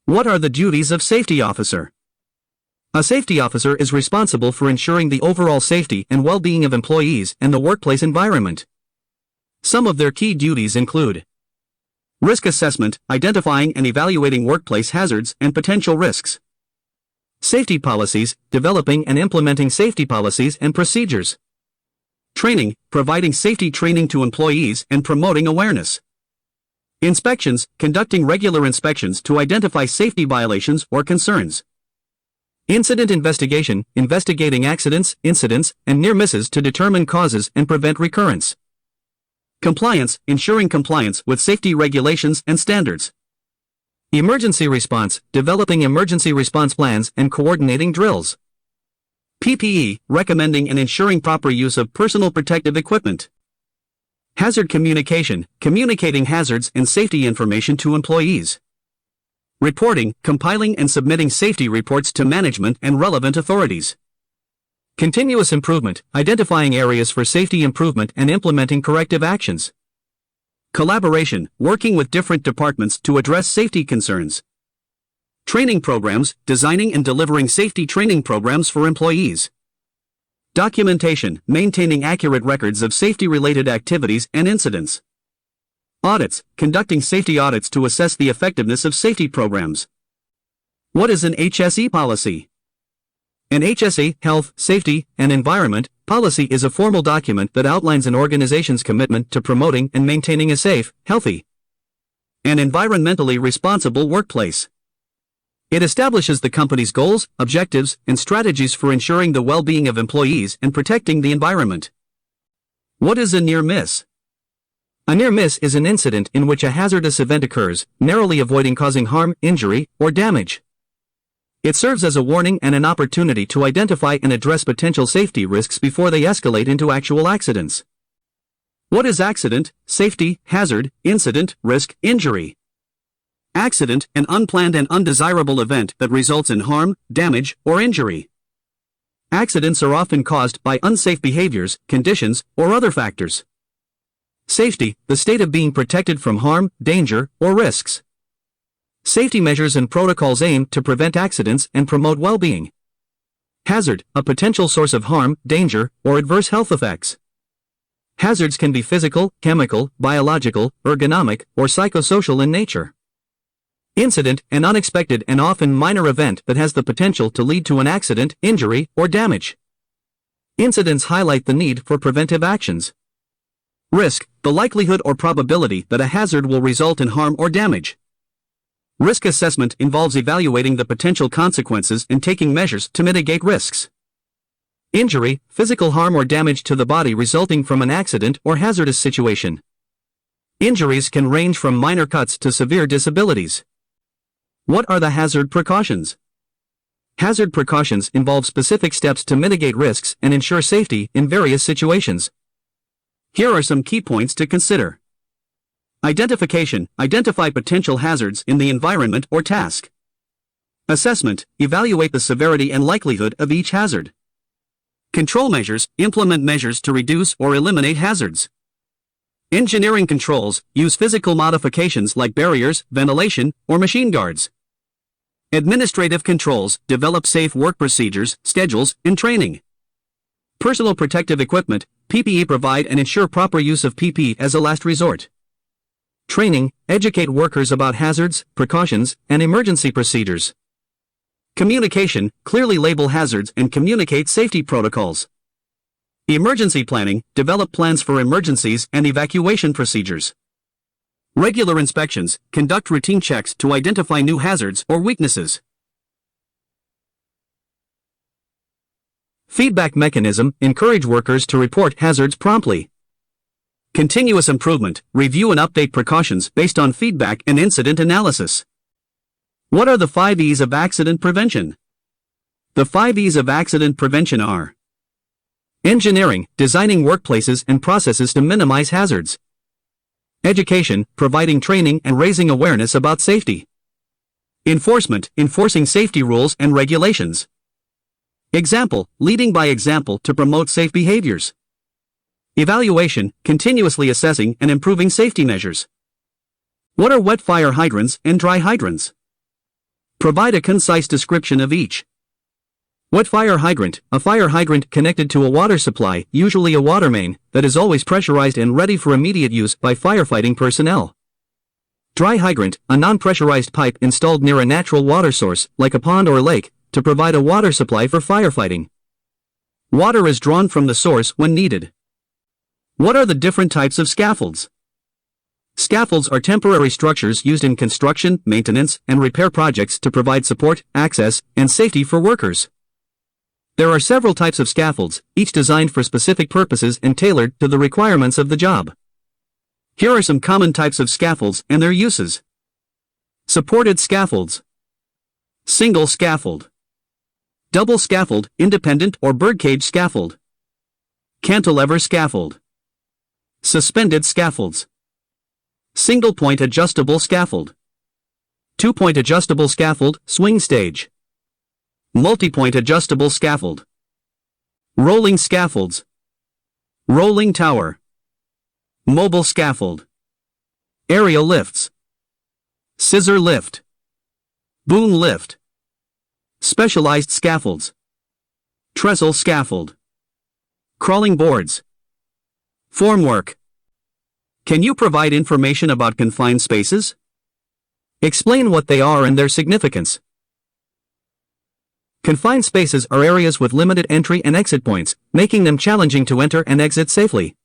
What are the duties of safety officer? A safety officer is responsible for ensuring the overall safety and well-being of employees and the workplace environment. Some of their key duties include risk assessment, identifying and evaluating workplace hazards and potential risks. Safety policies, developing and implementing safety policies and procedures. Training, providing safety training to employees and promoting awareness. Inspections, conducting regular inspections to identify safety violations or concerns. Incident investigation, investigating accidents, incidents, and near misses to determine causes and prevent recurrence. Compliance, ensuring compliance with safety regulations and standards. Emergency response, developing emergency response plans and coordinating drills. PPE, recommending and ensuring proper use of personal protective equipment. Hazard communication, communicating hazards and safety information to employees. Reporting, compiling and submitting safety reports to management and relevant authorities. Continuous improvement, identifying areas for safety improvement and implementing corrective actions. Collaboration, working with different departments to address safety concerns. Training programs, designing and delivering safety training programs for employees. Documentation, maintaining accurate records of safety-related activities and incidents. Audits, conducting safety audits to assess the effectiveness of safety programs. What is an HSE policy? An HSE, Health, Safety, and Environment, policy is a formal document that outlines an organization's commitment to promoting and maintaining a safe, healthy, and environmentally responsible workplace. It establishes the company's goals, objectives, and strategies for ensuring the well-being of employees and protecting the environment. What is a near miss? A near miss is an incident in which a hazardous event occurs, narrowly avoiding causing harm, injury, or damage. It serves as a warning and an opportunity to identify and address potential safety risks before they escalate into actual accidents. What is accident, safety, hazard, incident, risk, injury? Accident, an unplanned and undesirable event that results in harm, damage, or injury. Accidents are often caused by unsafe behaviors, conditions, or other factors. Safety, the state of being protected from harm, danger, or risks. Safety measures and protocols aim to prevent accidents and promote well-being. Hazard, a potential source of harm, danger, or adverse health effects. Hazards can be physical, chemical, biological, ergonomic, or psychosocial in nature. Incident, an unexpected and often minor event that has the potential to lead to an accident, injury, or damage. Incidents highlight the need for preventive actions. Risk, the likelihood or probability that a hazard will result in harm or damage. Risk assessment involves evaluating the potential consequences and taking measures to mitigate risks. Injury, physical harm or damage to the body resulting from an accident or hazardous situation. Injuries can range from minor cuts to severe disabilities. What are the hazard precautions? Hazard precautions involve specific steps to mitigate risks and ensure safety in various situations. Here are some key points to consider. Identification, identify potential hazards in the environment or task. Assessment, evaluate the severity and likelihood of each hazard. Control measures, implement measures to reduce or eliminate hazards. Engineering controls, use physical modifications like barriers, ventilation, or machine guards. Administrative controls, develop safe work procedures, schedules, and training. Personal protective equipment, PPE, provide and ensure proper use of PPE as a last resort. Training, educate workers about hazards, precautions, and emergency procedures. Communication, clearly label hazards and communicate safety protocols. Emergency planning, develop plans for emergencies and evacuation procedures. Regular inspections, conduct routine checks to identify new hazards or weaknesses. Feedback mechanism, encourage workers to report hazards promptly. Continuous improvement, review and update precautions based on feedback and incident analysis. What are the 5 E's of accident prevention? The 5 E's of accident prevention are: engineering, designing workplaces and processes to minimize hazards. Education, providing training and raising awareness about safety. Enforcement, enforcing safety rules and regulations. Example, leading by example to promote safe behaviors. Evaluation, continuously assessing and improving safety measures. What are wet fire hydrants and dry hydrants? Provide a concise description of each. Wet fire hydrant, a fire hydrant connected to a water supply, usually a water main, that is always pressurized and ready for immediate use by firefighting personnel. Dry hydrant, a non-pressurized pipe installed near a natural water source, like a pond or lake, to provide a water supply for firefighting. Water is drawn from the source when needed. What are the different types of scaffolds? Scaffolds are temporary structures used in construction, maintenance, and repair projects to provide support, access, and safety for workers. There are several types of scaffolds, each designed for specific purposes and tailored to the requirements of the job. Here are some common types of scaffolds and their uses. Supported scaffolds. Single scaffold. Double scaffold, independent or birdcage scaffold. Cantilever scaffold. Suspended scaffolds. Single-point adjustable scaffold. Two-point adjustable scaffold, swing stage. Multi-point adjustable scaffold. Rolling scaffolds. Rolling tower. Mobile scaffold. Aerial lifts. Scissor lift. Boom lift. Specialized scaffolds. Trestle scaffold. Crawling boards. Formwork. Can you provide information about confined spaces? Explain what they are and their significance. Confined spaces are areas with limited entry and exit points, making them challenging to enter and exit safely.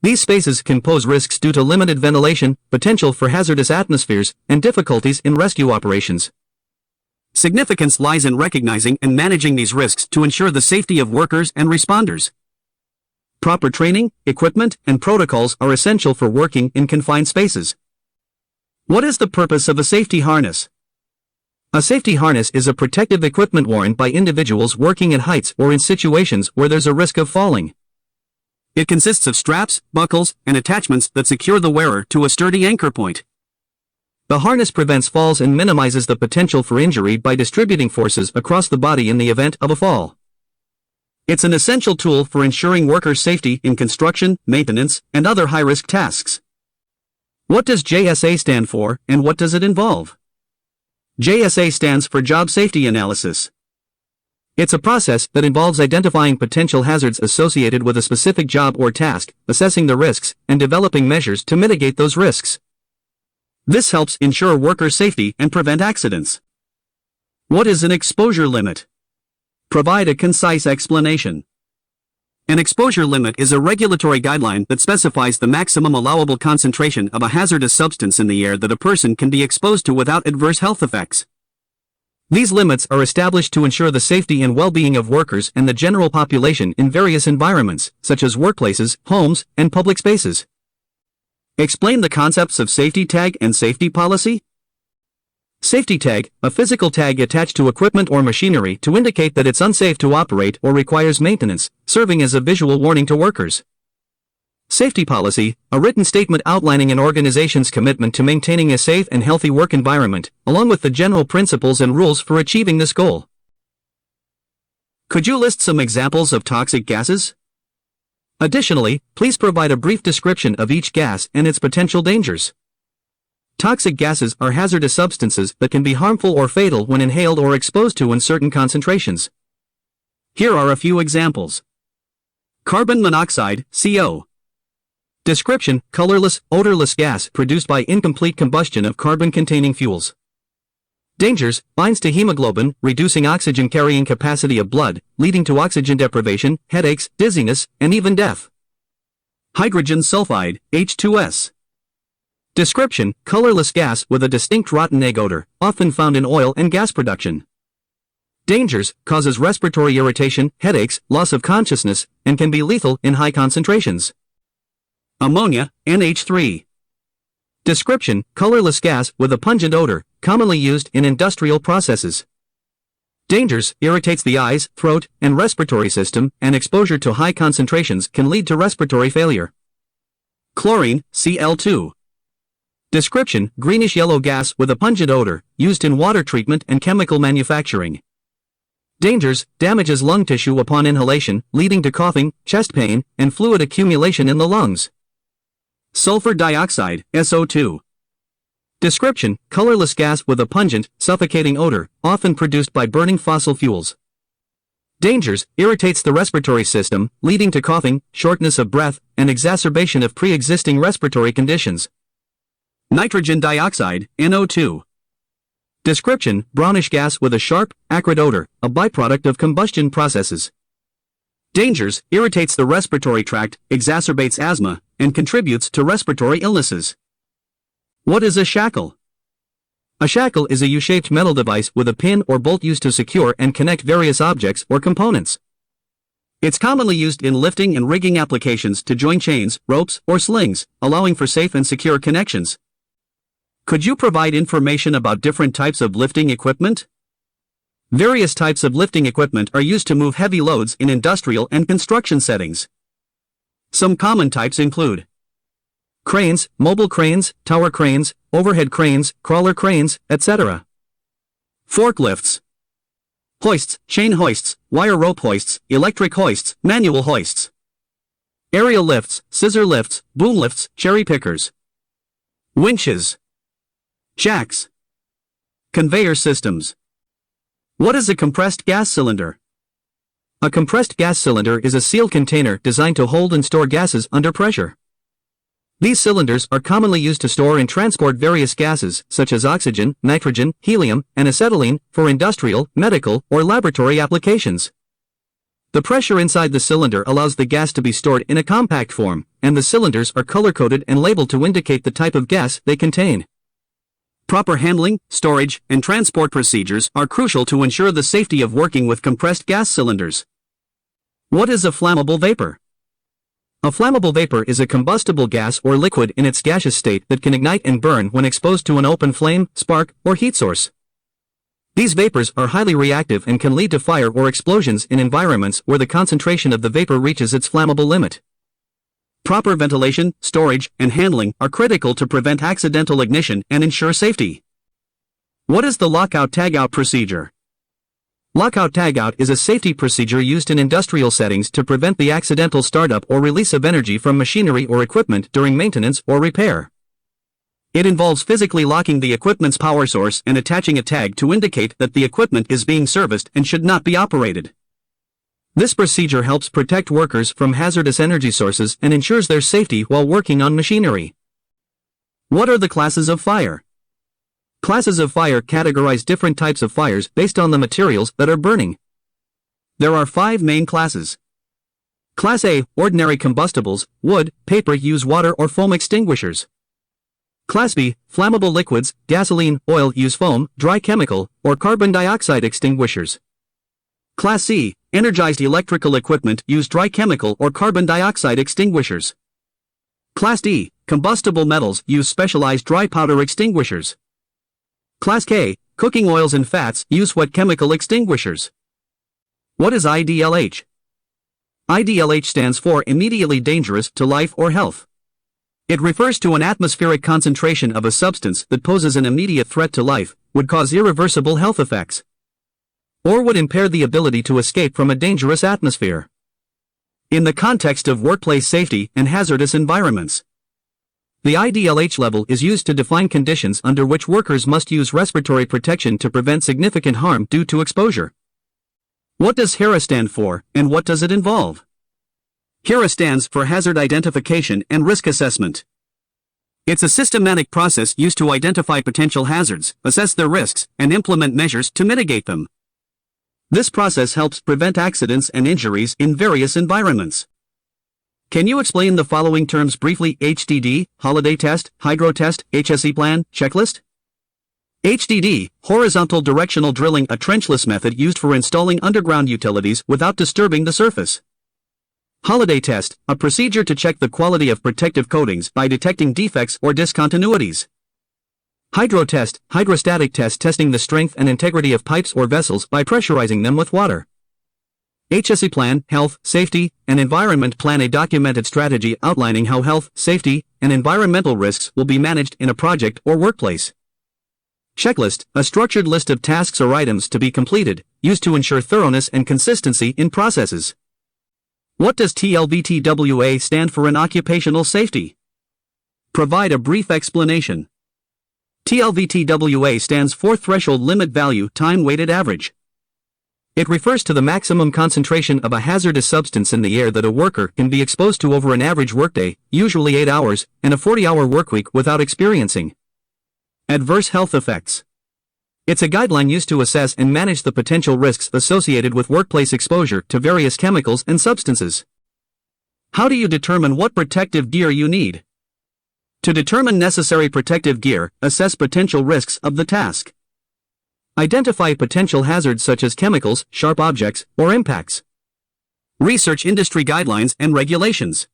These spaces can pose risks due to limited ventilation, potential for hazardous atmospheres, and difficulties in rescue operations. Significance lies in recognizing and managing these risks to ensure the safety of workers and responders. Proper training, equipment, and protocols are essential for working in confined spaces. What is the purpose of a safety harness? A safety harness is a protective equipment worn by individuals working at heights or in situations where there's a risk of falling. It consists of straps, buckles, and attachments that secure the wearer to a sturdy anchor point. The harness prevents falls and minimizes the potential for injury by distributing forces across the body in the event of a fall. It's an essential tool for ensuring workers' safety in construction, maintenance, and other high-risk tasks. What does JSA stand for, and what does it involve? JSA stands for Job Safety Analysis. It's a process that involves identifying potential hazards associated with a specific job or task, assessing the risks, and developing measures to mitigate those risks. This helps ensure worker safety and prevent accidents. What is an exposure limit? Provide a concise explanation. An exposure limit is a regulatory guideline that specifies the maximum allowable concentration of a hazardous substance in the air that a person can be exposed to without adverse health effects. These limits are established to ensure the safety and well-being of workers and the general population in various environments, such as workplaces, homes, and public spaces. Explain the concepts of safety tag and safety policy. Safety tag, a physical tag attached to equipment or machinery to indicate that it's unsafe to operate or requires maintenance, serving as a visual warning to workers. Safety policy, a written statement outlining an organization's commitment to maintaining a safe and healthy work environment, along with the general principles and rules for achieving this goal. Could you list some examples of toxic gases? Additionally, please provide a brief description of each gas and its potential dangers. Toxic gases are hazardous substances that can be harmful or fatal when inhaled or exposed to in certain concentrations. Here are a few examples. Carbon monoxide, CO. Description: colorless, odorless gas produced by incomplete combustion of carbon-containing fuels. Dangers: binds to hemoglobin, reducing oxygen carrying capacity of blood, leading to oxygen deprivation, headaches, dizziness, and even death. Hydrogen sulfide, H2S. Description: colorless gas with a distinct rotten egg odor, often found in oil and gas production. Dangers: causes respiratory irritation, headaches, loss of consciousness, and can be lethal in high concentrations. Ammonia, NH3. Description: colorless gas with a pungent odor, commonly used in industrial processes. Dangers: irritates the eyes, throat, and respiratory system, and exposure to high concentrations can lead to respiratory failure. Chlorine, Cl2. Description: greenish-yellow gas with a pungent odor, used in water treatment and chemical manufacturing. Dangers: damages lung tissue upon inhalation, leading to coughing, chest pain, and fluid accumulation in the lungs. Sulfur dioxide, SO2. Description: colorless gas with a pungent, suffocating odor, often produced by burning fossil fuels. Dangers: irritates the respiratory system, leading to coughing, shortness of breath, and exacerbation of pre-existing respiratory conditions. Nitrogen dioxide, NO2. Description: brownish gas with a sharp, acrid odor, a byproduct of combustion processes. Dangers: irritates the respiratory tract, exacerbates asthma, and contributes to respiratory illnesses. What is a shackle? A shackle is a U-shaped metal device with a pin or bolt used to secure and connect various objects or components. It's commonly used in lifting and rigging applications to join chains, ropes, or slings, allowing for safe and secure connections. Could you provide information about different types of lifting equipment? Various types of lifting equipment are used to move heavy loads in industrial and construction settings. Some common types include cranes, mobile cranes, tower cranes, overhead cranes, crawler cranes, etc. Forklifts, hoists, chain hoists, wire rope hoists, electric hoists, manual hoists. Aerial lifts, scissor lifts, boom lifts, cherry pickers. Winches. Jacks. Conveyor systems. What is a compressed gas cylinder? A compressed gas cylinder is a sealed container designed to hold and store gases under pressure. These cylinders are commonly used to store and transport various gases, such as oxygen, nitrogen, helium, and acetylene, for industrial, medical, or laboratory applications. The pressure inside the cylinder allows the gas to be stored in a compact form, and the cylinders are color-coded and labeled to indicate the type of gas they contain. Proper handling, storage, and transport procedures are crucial to ensure the safety of working with compressed gas cylinders. What is a flammable vapor? A flammable vapor is a combustible gas or liquid in its gaseous state that can ignite and burn when exposed to an open flame, spark, or heat source. These vapors are highly reactive and can lead to fire or explosions in environments where the concentration of the vapor reaches its flammable limit. Proper ventilation, storage, and handling are critical to prevent accidental ignition and ensure safety. What is the lockout-tagout procedure? Lockout-tagout is a safety procedure used in industrial settings to prevent the accidental startup or release of energy from machinery or equipment during maintenance or repair. It involves physically locking the equipment's power source and attaching a tag to indicate that the equipment is being serviced and should not be operated. This procedure helps protect workers from hazardous energy sources and ensures their safety while working on machinery. What are the classes of fire? Classes of fire categorize different types of fires based on the materials that are burning. There are 5 main classes. Class A, ordinary combustibles, wood, paper use water or foam extinguishers. Class B, flammable liquids, gasoline, oil use foam, dry chemical, or carbon dioxide extinguishers. Class C, energized electrical equipment use dry chemical or carbon dioxide extinguishers. Class D, combustible metals use specialized dry powder extinguishers. Class K, cooking oils and fats use wet chemical extinguishers. What is IDLH? IDLH stands for immediately dangerous to life or health. It refers to an atmospheric concentration of a substance that poses an immediate threat to life, would cause irreversible health effects, or would impair the ability to escape from a dangerous atmosphere. In the context of workplace safety and hazardous environments, the IDLH level is used to define conditions under which workers must use respiratory protection to prevent significant harm due to exposure. What does HERA stand for, and what does it involve? HERA stands for Hazard Identification and Risk Assessment. It's a systematic process used to identify potential hazards, assess their risks, and implement measures to mitigate them. This process helps prevent accidents and injuries in various environments. Can you explain the following terms briefly? HDD, holiday test, hydro test, HSE plan, checklist? HDD, horizontal directional drilling, a trenchless method used for installing underground utilities without disturbing the surface. Holiday test, a procedure to check the quality of protective coatings by detecting defects or discontinuities. Hydro test, hydrostatic test, testing the strength and integrity of pipes or vessels by pressurizing them with water. HSE plan, health, safety, and environment plan, a documented strategy outlining how health, safety, and environmental risks will be managed in a project or workplace. Checklist, a structured list of tasks or items to be completed, used to ensure thoroughness and consistency in processes. What does LTBTWA stand for in occupational safety? Provide a brief explanation. LTBTWA stands for Threshold Limit Value Time Weighted Average. It refers to the maximum concentration of a hazardous substance in the air that a worker can be exposed to over an average workday, usually 8 hours, and a 40-hour workweek without experiencing adverse health effects. It's a guideline used to assess and manage the potential risks associated with workplace exposure to various chemicals and substances. How do you determine what protective gear you need? To determine necessary protective gear, assess potential risks of the task. Identify potential hazards such as chemicals, sharp objects, or impacts. Research industry guidelines and regulations.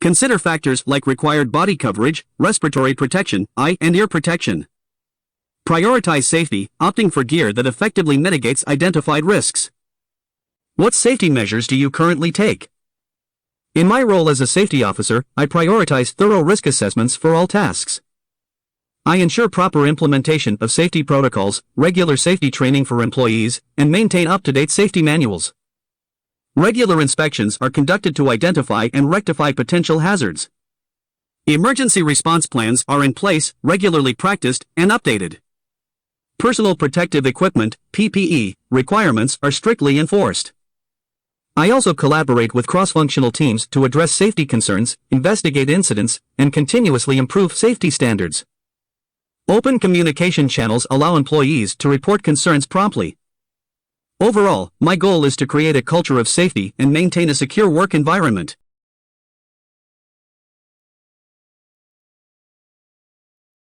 Consider factors like required body coverage, respiratory protection, eye and ear protection. Prioritize safety, opting for gear that effectively mitigates identified risks. What safety measures do you currently take? In my role as a safety officer, I prioritize thorough risk assessments for all tasks. I ensure proper implementation of safety protocols, regular safety training for employees, and maintain up-to-date safety manuals. Regular inspections are conducted to identify and rectify potential hazards. Emergency response plans are in place, regularly practiced, and updated. Personal protective equipment, PPE, requirements are strictly enforced. I also collaborate with cross-functional teams to address safety concerns, investigate incidents, and continuously improve safety standards. Open communication channels allow employees to report concerns promptly. Overall, my goal is to create a culture of safety and maintain a secure work environment.